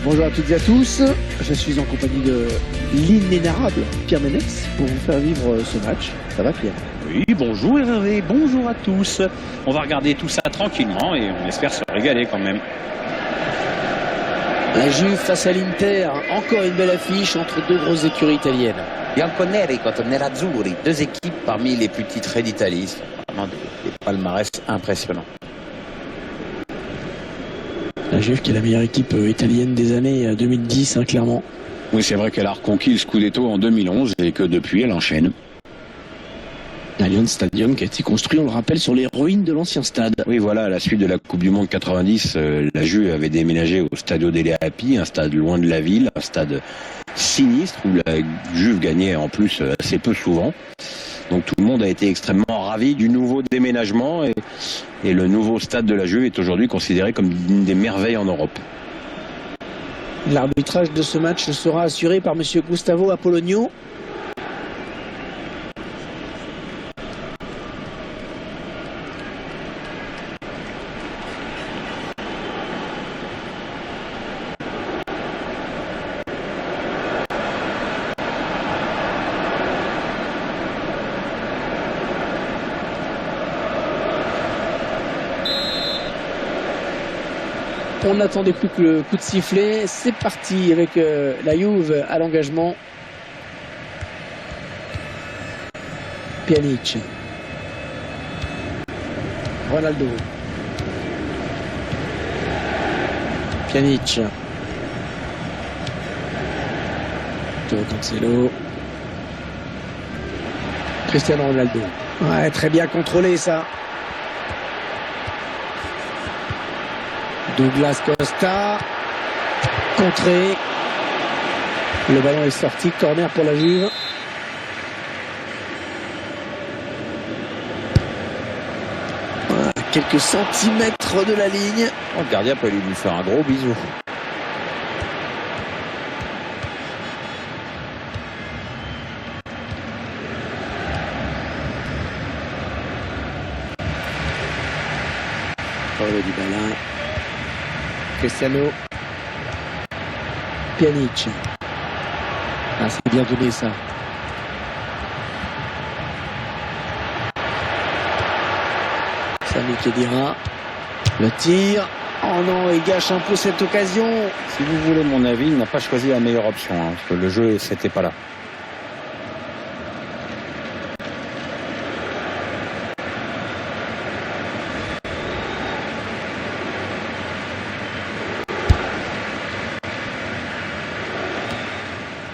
Bonjour à toutes et à tous, je suis en compagnie de l'inénarrable Pierre Ménès pour vous faire vivre ce match. Ça va Pierre? Oui, bonjour Hervé, bonjour à tous. On va regarder tout ça tranquillement et on espère se régaler quand même. La Juve face à l'Inter, encore une belle affiche entre deux grosses écuries italiennes. Bianconeri contre Nerazzurri, deux équipes parmi les plus titrées d'Italie. Vraiment des palmarès impressionnants. La Juve qui est la meilleure équipe italienne des années 2010, clairement. Oui, c'est vrai qu'elle a reconquis le Scudetto en 2011 et que depuis elle enchaîne. L'Allianz Stadium qui a été construit, on le rappelle, sur les ruines de l'ancien stade. Oui, voilà, à la suite de la Coupe du Monde 90, la Juve avait déménagé au Stadio delle Api, un stade loin de la ville, un stade sinistre où la Juve gagnait en plus assez peu souvent. Donc tout le monde a été extrêmement ravi du nouveau déménagement et le nouveau stade de la Juve est aujourd'hui considéré comme une des merveilles en Europe. L'arbitrage de ce match sera assuré par monsieur Gustavo Apollonio. On n'attendait plus que le coup de sifflet. C'est parti avec la Juve à l'engagement. Pjanic. Ronaldo. Pjanic. Cancelo. Cristiano Ronaldo. Ouais, très bien contrôlé ça. Douglas Costa, contré, le ballon est sorti, corner pour la Juve. Voilà, quelques centimètres de la ligne. Le gardien peut lui faire un gros bisou. Paulo Dybala. Cristiano. Pjanic. Ah, c'est bien donné ça. Sami Khedira. Le tir. Oh non, il gâche un peu cette occasion. Si vous voulez mon avis, il n'a pas choisi la meilleure option, parce que le jeu, c'était pas là.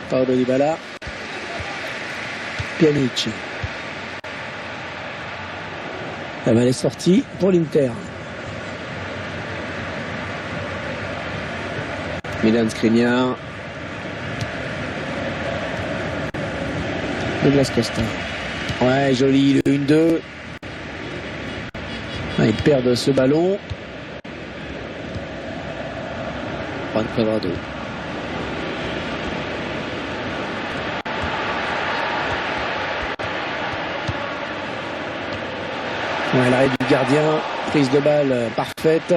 Paulo Dybala. Pjanic. La balle est sortie pour l'Inter. Milan Skriniar. Douglas Costa. Ouais, joli, le 1-2. Ah, ils perdent ce ballon. Juan Cuadrado. Ouais, l'arrêt du gardien, prise de balle parfaite.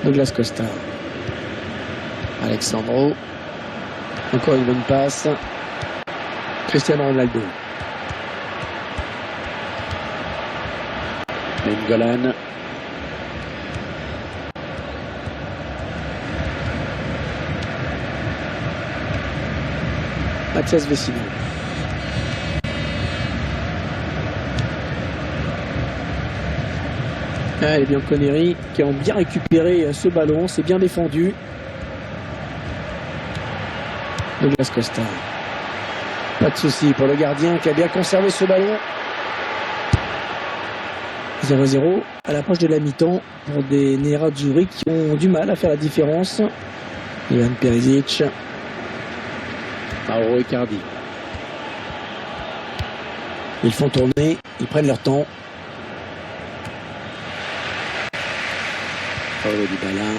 Douglas Costa. Alexandro. Encore une bonne passe. Cristiano Ronaldo. Nainggolan. Mathias Vecino. Les Bianconeri qui ont bien récupéré ce ballon, c'est bien défendu. Douglas Costa. Pas de souci pour le gardien qui a bien conservé ce ballon. 0-0 à l'approche de la mi-temps pour des Nerazzurri qui ont du mal à faire la différence. Ivan Perisic. Mauro Icardi. Ils font tourner, ils prennent leur temps. Paulo Dybala.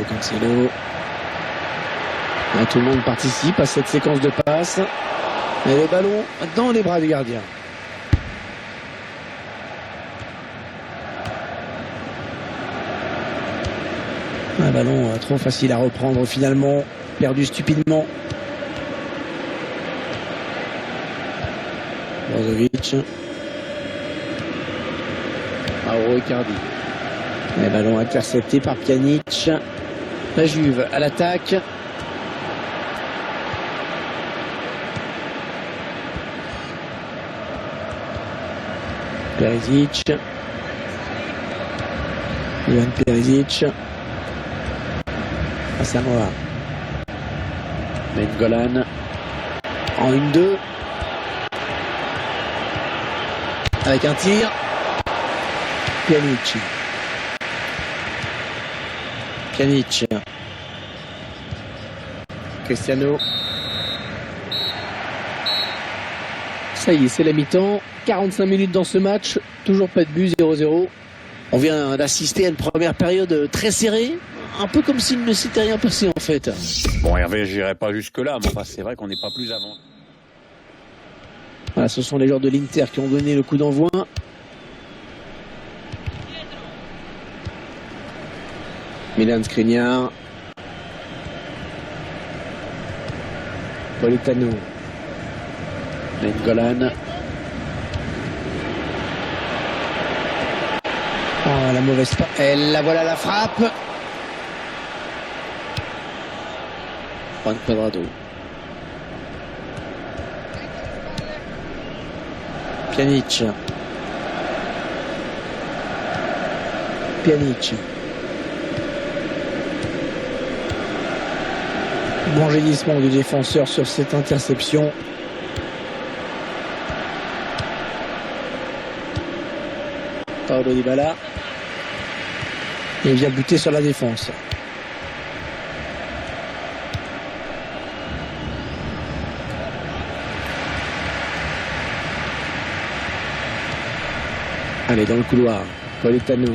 Cancelo. Tout le monde participe à cette séquence de passes. Et le ballon dans les bras du gardien. Un ballon trop facile à reprendre finalement, perdu stupidement. Brozovic. Mauro Icardi. Le ballon intercepté par Pjanic. La Juve à l'attaque. Perisic. Ivan Perisic. Asamoah. Nainggolan. En 1-2. Avec un tir. Pjanic. Pjanic. Cristiano. Ça y est, c'est la mi-temps. 45 minutes dans ce match. Toujours pas de but, 0-0. On vient d'assister à une première période très serrée. Un peu comme s'il ne s'était rien passé en fait. Bon, Hervé, j'irai pas jusque-là, mais enfin, c'est vrai qu'on n'est pas plus avant. Voilà, ce sont les joueurs de l'Inter qui ont donné le coup d'envoi. Milan Skriniar. Politano. Nainggolan. Oh, la mauvaise passe. Et la voilà la frappe. Juan Cuadrado. Pjanic. Pjanic. Bon gémissement du défenseur sur cette interception. Paulo Dybala. Et il vient buter sur la défense. Allez, dans le couloir. Politano.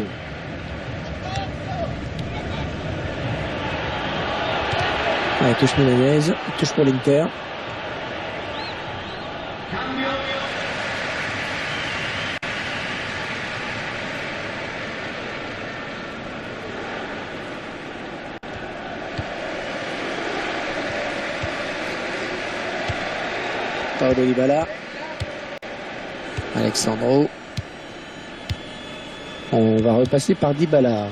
Allez, touche Milanese. Touche pour l'Inter. Paulo Dybala. Alexandro. On va repasser par Dybala.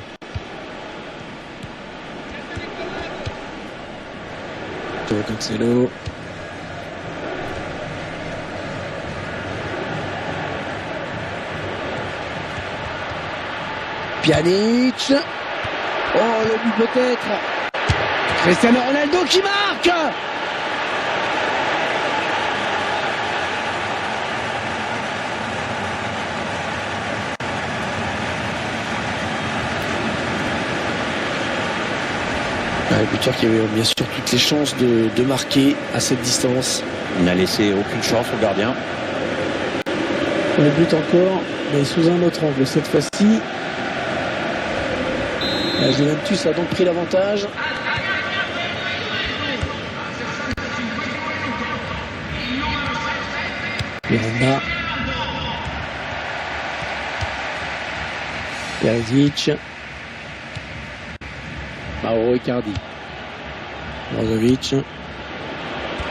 Cancelo. Pjanic. Oh, le but peut-être. Cristiano Ronaldo qui marque. Le buteur qui avait bien sûr toutes les chances de marquer à cette distance. Il n'a laissé aucune chance au gardien. Le but encore, mais sous un autre angle cette fois-ci. La Juventus a donc pris l'avantage. Miranda. Perisic. Mauro Icardi. Brozovic.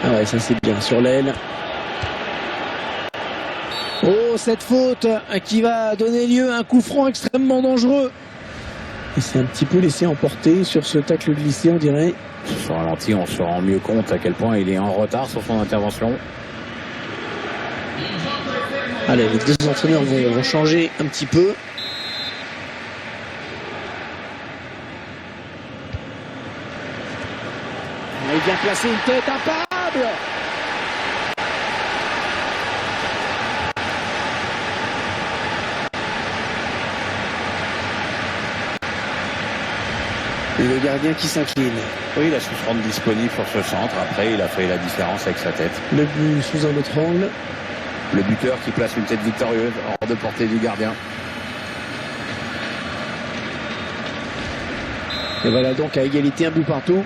Ah ouais, ça c'est bien sur l'aile. Oh, cette faute qui va donner lieu à un coup franc extrêmement dangereux. Il s'est un petit peu laissé emporter sur ce tacle glissé, on dirait. Sur ralenti, on se rend mieux compte à quel point il est en retard sur son intervention. Allez, les deux entraîneurs vont changer un petit peu. Il vient placer une tête imparable. Et le gardien qui s'incline. Oui, il a su se rendre disponible sur ce centre. Après, il a fait la différence avec sa tête. Le but sous un autre angle. Le buteur qui place une tête victorieuse hors de portée du gardien. Et voilà donc à égalité, un but partout.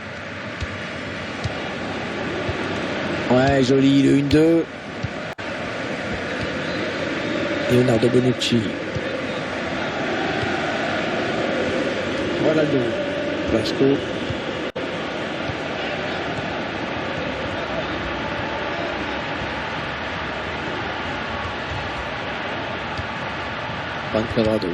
Ouais, joli, le 1-2. Leonardo Bonucci. Voilà le Blasco. Juan Cuadrado.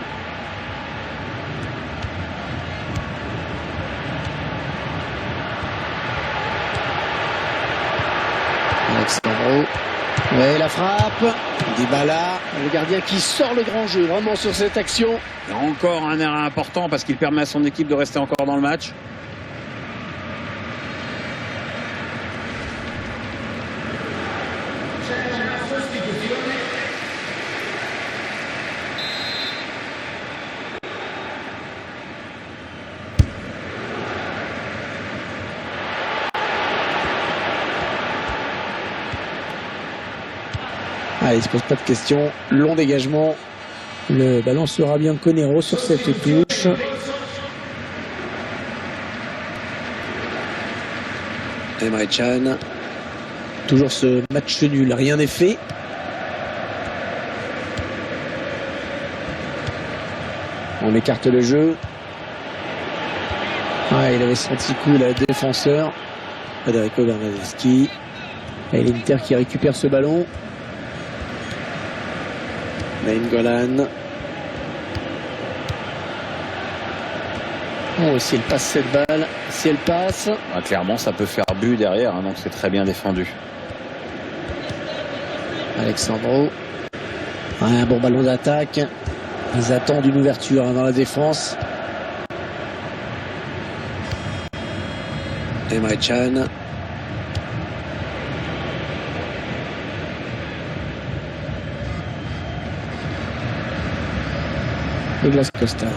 Alexandro. Ouais, la frappe. Dybala, le gardien qui sort le grand jeu vraiment sur cette action. Encore un arrêt important parce qu'il permet à son équipe de rester encore dans le match. Allez, il ne se pose pas de questions. Long dégagement. Le ballon sera bien Conero sur cette touche. Emre Can. Toujours ce match nul, rien n'est fait. On écarte le jeu. Il avait senti coup le défenseur. Federico Bernardeschi. Et l'Inter qui récupère ce ballon. Nainggolan. Oh, si elle passe cette balle, si elle passe. Clairement, ça peut faire but derrière, donc c'est très bien défendu. Alexandro. Un bon ballon d'attaque. Ils attendent une ouverture dans la défense. Emre Can. Douglas Costa.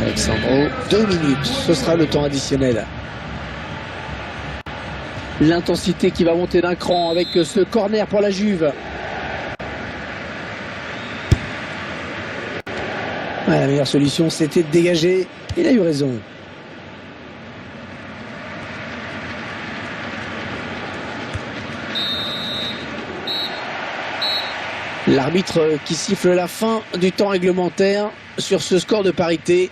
Alexandro. 2 minutes, ce sera le temps additionnel. L'intensité qui va monter d'un cran avec ce corner pour la Juve. La meilleure solution, c'était de dégager. Il a eu raison. L'arbitre qui siffle la fin du temps réglementaire sur ce score de parité.